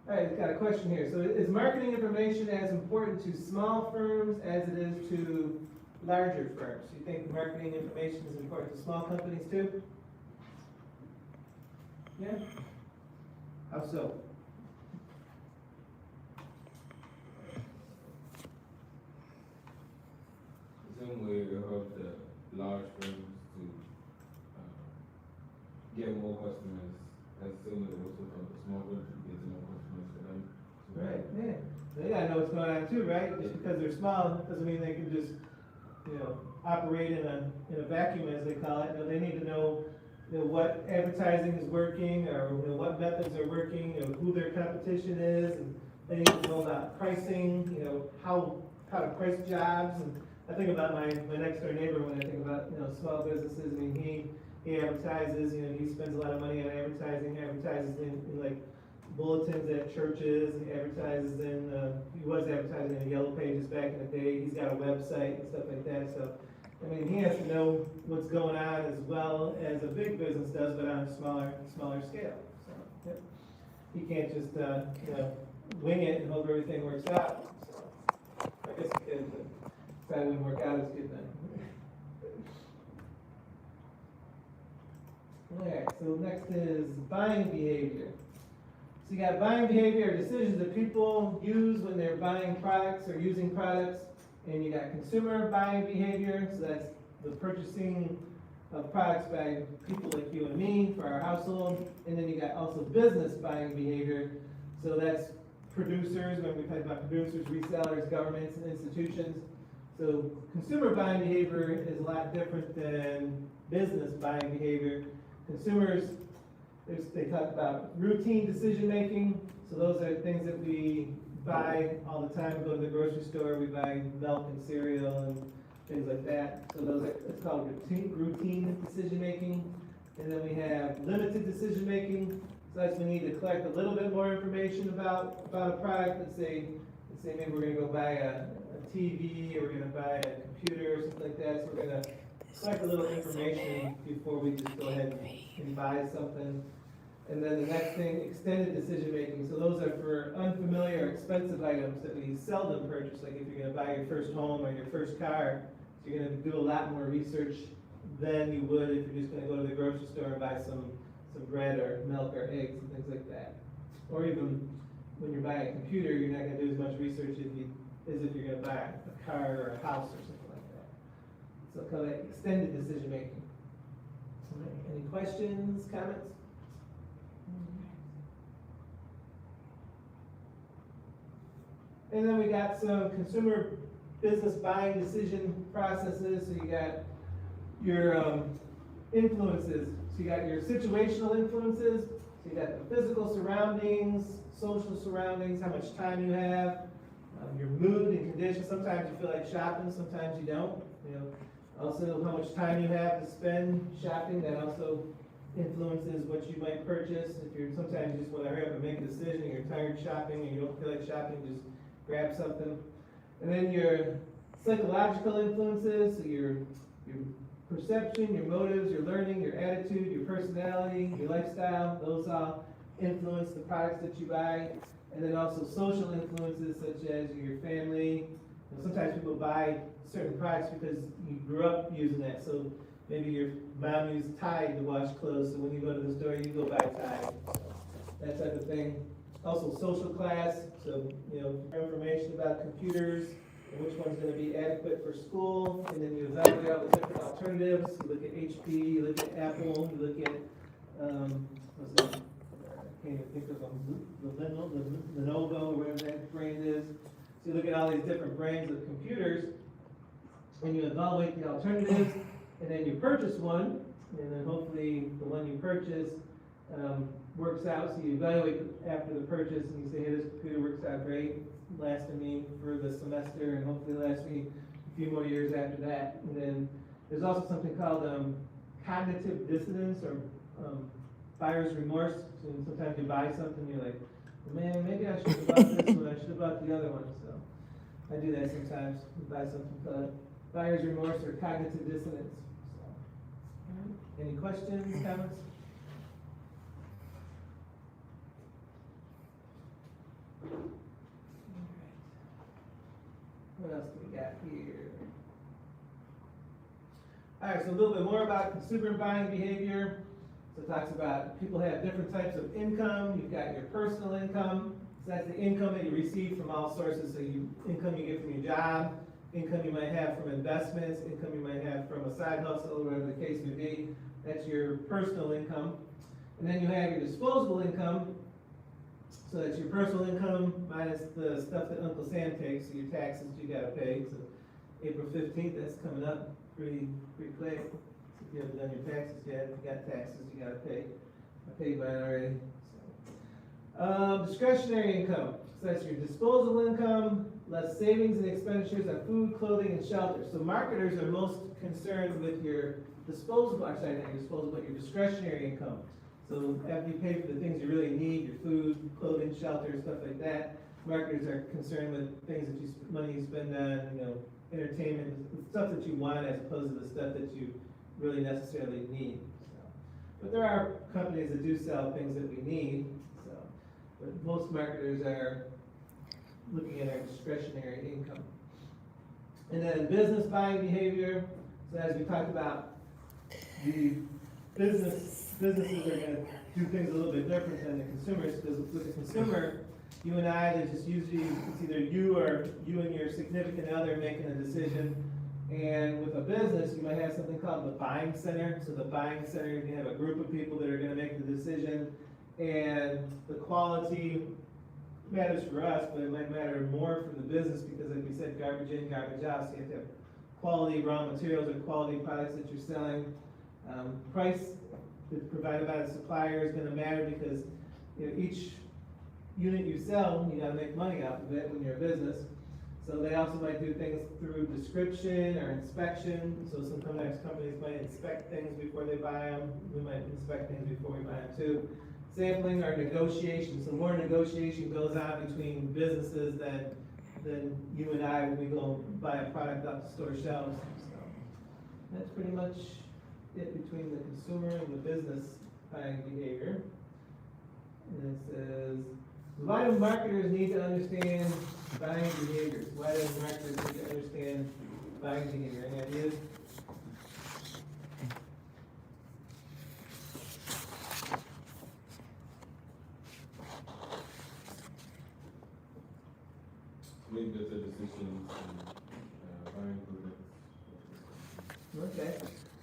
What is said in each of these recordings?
All right, got a question here. So is marketing information as important to small firms as it is to larger firms? You think marketing information is important to small companies too? Yeah? How so? The same way you help the large firms to get more customers, that's similar to also help the small firms to get more customers for them. Right, yeah. They gotta know what's going on too, right? Just because they're small doesn't mean they can just, operate in a vacuum, as they call it. They need to know, what advertising is working, or what methods are working, who their competition is, and they need to know about pricing, how to price jobs. And I think about my next door neighbor when I think about small businesses. I mean, he advertises, he spends a lot of money on advertising. He advertises in like bulletins at churches. He advertises he was advertising in the Yellow Pages back in the day. He's got a website and stuff like that. So, I mean, he has to know what's going on as well as a big business does, but on a smaller scale. So, yep. He can't just, wing it and hope everything works out. So, I guess he could, but if that wouldn't work out as good then. Alright, so next is buying behavior. So you got buying behavior or decisions that people use when they're buying products or using products. And you got consumer buying behavior, so that's the purchasing of products by people like you and me for our household. And then you got also business buying behavior, so that's producers, when we talk about producers, resellers, governments, and institutions. So consumer buying behavior is a lot different than business buying behavior. Consumers, they talk about routine decision making, so those are things that we buy all the time. We go to the grocery store, we buy milk and cereal and things like that. So it's called routine decision making. And then we have limited decision making. So that's when we need to collect a little bit more information about a product. Let's say maybe we're gonna go buy a TV, or we're gonna buy a computer or something like that. So we're gonna collect a little information before we just go ahead and buy something. And then the next thing, extended decision making. So those are for unfamiliar or expensive items that we seldom purchase. Like if you're gonna buy your first home or your first car, so you're gonna do a lot more research than you would if you're just gonna go to the grocery store and buy some bread or milk or eggs and things like that. Or even when you're buying a computer, you're not gonna do as much research as if you're gonna buy a car or a house or something like that. So call that extended decision making. Any questions, comments? And then we got some consumer business buying decision processes. So you got your influences. So you got your situational influences. So you got the physical surroundings, social surroundings, how much time you have, your mood and condition. Sometimes you feel like shopping, sometimes you don't. Also how much time you have to spend shopping. That also influences what you might purchase. Sometimes you just want to hurry up and make a decision. You're tired shopping and you don't feel like shopping, just grab something. And then your psychological influences, so your perception, your motives, your learning, your attitude, your personality, your lifestyle, those all influence the products that you buy. And then also social influences such as your family. Sometimes people buy certain products because you grew up using that. So maybe your mom used Tide to wash clothes, so when you go to the store, you go buy Tide. That type of thing. Also social class, so information about computers and which one's going to be adequate for school, and then you evaluate all the different alternatives. You look at HP, you look at Apple, you look at what's that? I can't even think of them. The Lenovo, or whatever that brand is. So you look at all these different brands of computers, and you evaluate the alternatives, and then you purchase one, and then hopefully the one you purchase works out. So you evaluate after the purchase and you say, hey, this computer works out great, lasted me for the semester and hopefully lasts me a few more years after that. And then there's also something called cognitive dissonance, or buyer's remorse. So sometimes you buy something, you're like, man, maybe I should have bought this one, I should have bought the other one. So I do that sometimes. You buy something called buyer's remorse or cognitive dissonance. So, any questions, comments? here. All right, so a little bit more about consumer buying behavior. So it talks about people have different types of income. You've got your personal income. So that's the income that you receive from all sources. So income you get from your job, income you might have from investments, income you might have from a side hustle, whatever the case may be. That's your personal income. And then you have your disposable income. So that's your personal income minus the stuff that Uncle Sam takes, so your taxes you gotta pay. So April 15th, that's coming up pretty quick. So if you haven't done your taxes yet, if you got taxes you gotta pay. I paid mine already. So. Discretionary income. So that's your disposable income, less savings and expenditures on food, clothing, and shelter. So marketers are most concerned with your disposable, or sorry, not your disposable, but your discretionary income. So after you pay for the things you really need, your food, clothing, shelter, stuff like that, marketers are concerned with things that money you spend on, entertainment, stuff that you want as opposed to the stuff that you really necessarily need. So, but there are companies that do sell things that we need. So, but most marketers are looking at our discretionary income. And then business buying behavior. So as we talked about, the businesses are going to do things a little bit different than the consumers, because with the consumer, you and I, there's just usually, it's either you or you and your significant other making a decision. And with a business, you might have something called the buying center. So the buying center, you have a group of people that are going to make the decision, and the quality matters for us, but it might matter more for the business because, like we said, garbage in, garbage out. So you have to have quality raw materials or quality products that you're selling. Price that's provided by the supplier is going to matter because each unit you sell, you got to make money off of it when you're a business. So they also might do things through description or inspection. So sometimes companies might inspect things before they buy them. We might inspect things before we buy them too. Sampling or negotiation. So more negotiation goes on between businesses than you and I when we go buy a product off the store shelves. So that's pretty much it between the consumer and the business buying behavior. And it says, why do marketers need to understand buying behaviors? Why do marketers need to understand buying behavior? Any ideas? Make better decisions and buying products. Okay.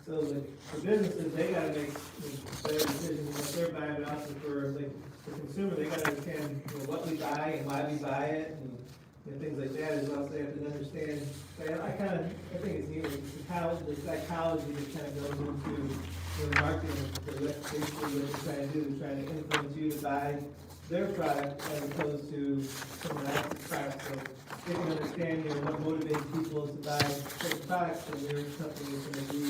So the businesses, they gotta make better decisions if they're buying, but also for the consumer, they gotta understand what we buy and why we buy it and things like that as well. So they have to understand. I think it's neat. The psychology that kind of goes into the marketing. That's basically what they're trying to do. They're trying to influence you to buy their product as opposed to someone else's product. So they can understand what motivates people to buy certain products, and your company is going to be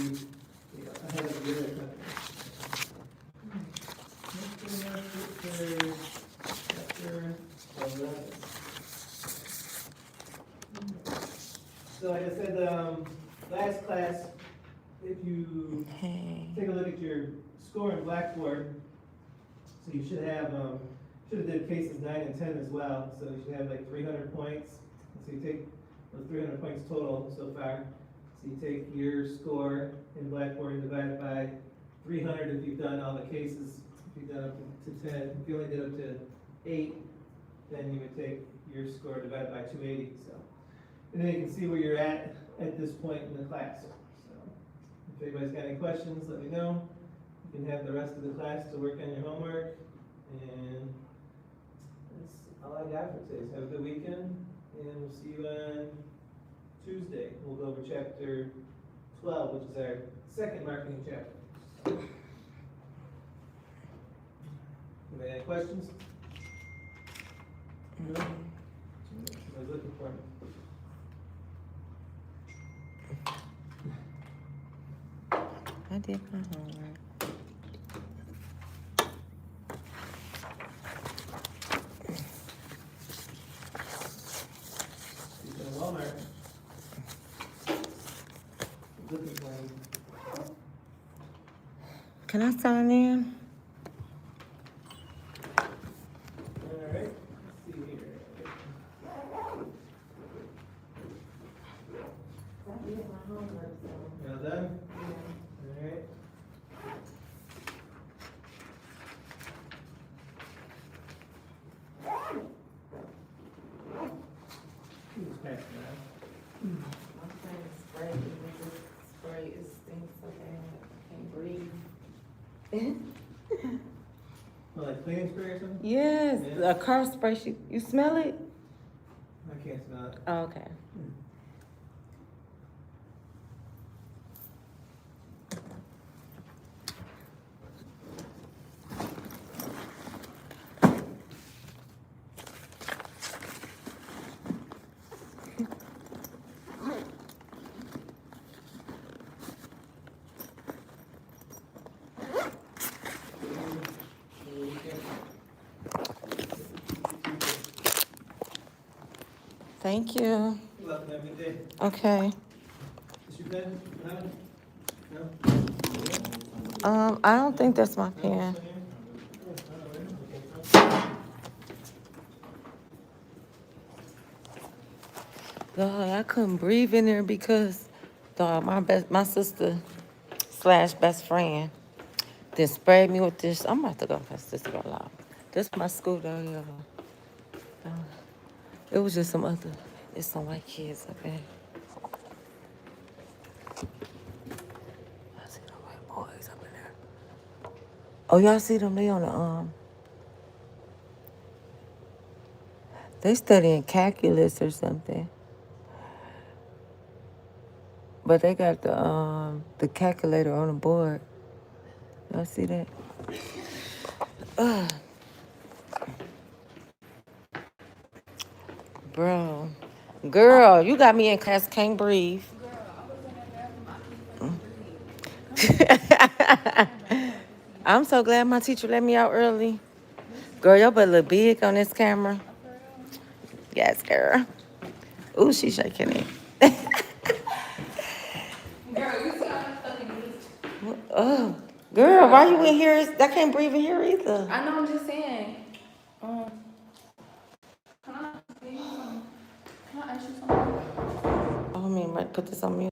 ahead of the other company. So like I said, last class, if you take a look at your score in Blackboard, so you should have did cases 9 and 10 as well. So you should have like 300 points. So you take those 300 points total so far. So you take your score in Blackboard and divide it by 300 if you've done all the cases. If you've done up to 10, if you only did up to 8, then you would take your score divided by 280. So, and then you can see where you're at this point in the class. So, if anybody's got any questions, let me know. You can have the rest of the class to work on your homework. And that's all I got for today. So have a good weekend, and we'll see you on Tuesday. We'll go over chapter 12, which is our second marketing chapter. Any questions? No? Somebody's looking for me. I did my homework. He's in Walmart. He's looking for me. Can I sign in? Alright, let's see here. Alright, man. My friend sprayed me with this spray. It stinks so bad. I can't breathe. Well, like cleaning spray or something? Yes, Yeah. a car spray. You smell it? I can't smell it. Oh, okay. Thank you. Good luck, have a good day. Okay. Is your pen? No? I don't think that's my pen. God, I couldn't breathe in there because, dog, my sister slash best friend, then sprayed me with this. I'm about to go past this girl out. This my school down here. It was just it's some white kids up there. I see the white boys up in there. Oh, y'all see them? They on the they studying calculus or something. But they got the calculator on the board. Y'all see that? Bro. Girl, you got me in class, can't breathe. I'm so glad my teacher let me out early. Girl, your butt look big on this camera. Yes, girl. Ooh, she shaking it. Girl, you see how I'm fucking Oh, girl, why you in here? I can't breathe in here either. I know, I'm just saying. Can I ask you something? Can I ask you something? Oh, I mean, might put this on mute.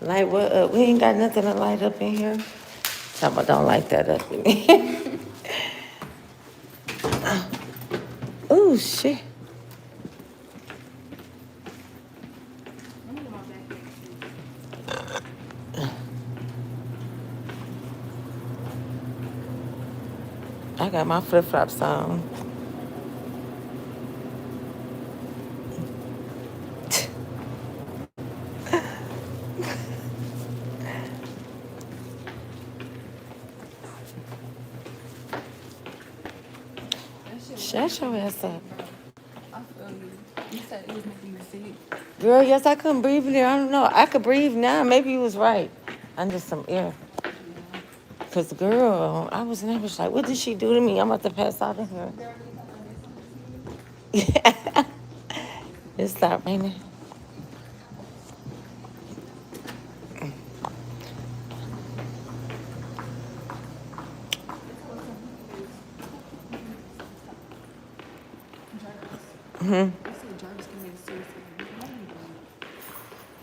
Light what up? We ain't got nothing to light up in here. Somebody don't light that up in here. Oh, shit. Let me get my backpack. I got my flip-flops on. That shit was Shut your ass up. I feel you. You said it was making you sick. Girl, yes, I couldn't breathe in there. I don't know. I could breathe now. Maybe you was right. Under some air. Because, girl, I was nervous. Like, what did she do to me? I'm about to pass out in here. Yeah. It stopped raining. Mm-hmm.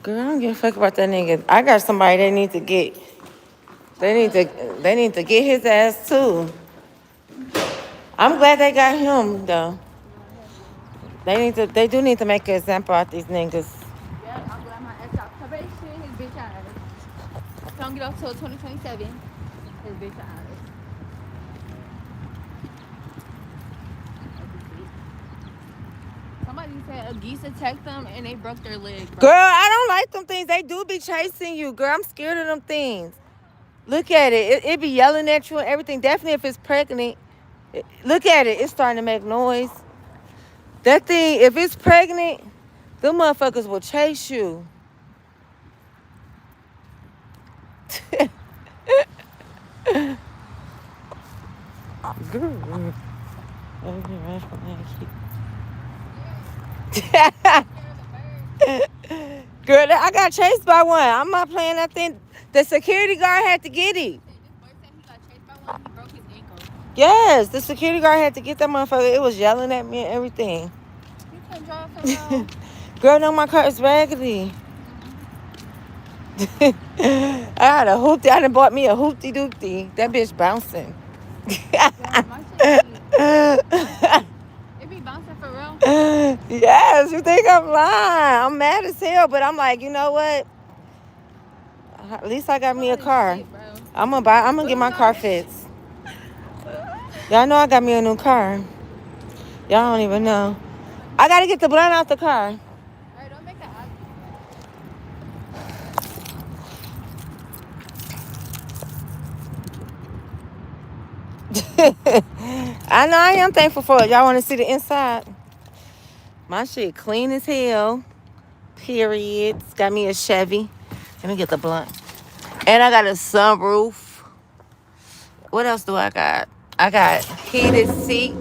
Girl, I don't give a fuck about that nigga. I got somebody they need to get. They need to get his ass too. I'm glad they got him though. They do need to make an example out these niggas. Yeah, I'm glad my ex got probation. His bitch ass. Don't get off till 2027. His bitch ass. Somebody said a geese attacked them and they broke their leg. Bro. Girl, I don't like them things. They do be chasing you. Girl, I'm scared of them things. Look at it. It be yelling at you and everything. Definitely if it's pregnant. Look at it. It's starting to make noise. That thing, if it's pregnant, them motherfuckers will chase you. Girl. Girl, I got chased by one. I'm not playing that thing. The security guard had to get it. Yes, the security guard had to get that motherfucker. It was yelling at me and everything. You can drive some Girl, no, my car is raggedy. I had a hoopty. I done bought me a hoopty doopty. That bitch bouncing. It be bouncing for real. Yes, you think I'm lying? I'm mad as hell, but I'm like, you know what? At least I got me a car. I'm gonna get my car fixed. Y'all know I got me a new car. Y'all don't even know. I gotta get the blunt out the car. Alright, don't make that I know I am thankful for it. Y'all want to see the inside? My shit clean as hell. Period. It's got me a Chevy. Let me get the blunt. And I got a sunroof. What else do I got? I got heated seats.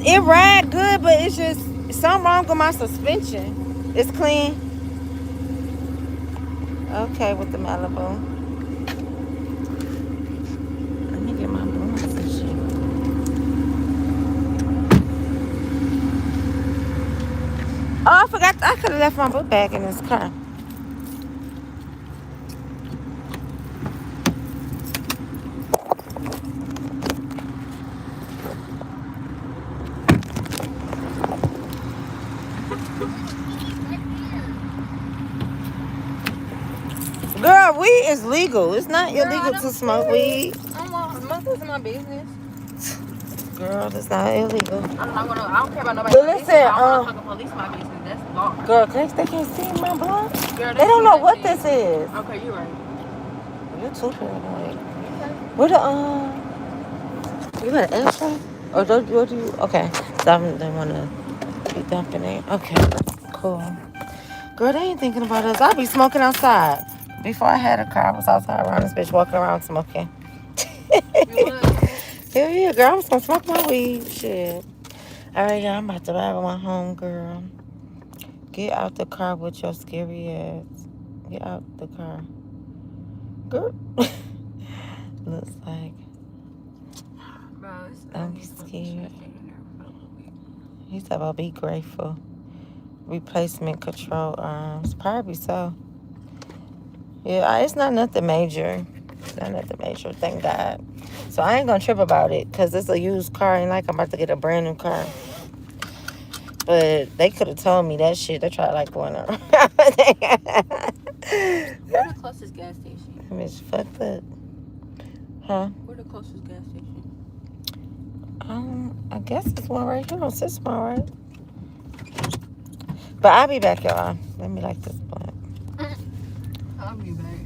It ride good, but it's just something wrong with my suspension. It's clean. Okay, with the Malibu. Let me get my blunts and shit. Oh, I forgot. I could have left my book bag in this car. Girl, weed is legal. It's not illegal to smoke weed. Smoking my business. Girl, it's not illegal. I don't care about nobody. But listen, I don't want to police my business. That's law. Girl, they can't see my blunt. Girl, They don't know what this is. Okay, you're right. You're too paranoid. What the you got an extra? Or do you? Okay, so they want to be dumping it. Okay, cool. Girl, they ain't thinking about us. I be smoking outside. Before I had a car, I was outside around this bitch walking around smoking. Hell yeah, girl, I was gonna smoke my weed. Shit. All right, y'all, I'm about to ride with my home girl. Get out the car with your scary ass. Get out the car. Girl. Looks like. Bro, Don't be scared. He said about be grateful. Replacement control arms. Probably so. Yeah, it's not nothing major. It's not nothing major, thank God. So I ain't gonna trip about it because it's a used car. Ain't like I'm about to get a brand new car. But they could have told me that shit. They tried like going around. Where's the closest gas station? Bitch fucked up. Huh? Where the closest gas station? I guess it's one right here on Sismar, right? But I'll be back, y'all. Let me like this blunt. I'll be back.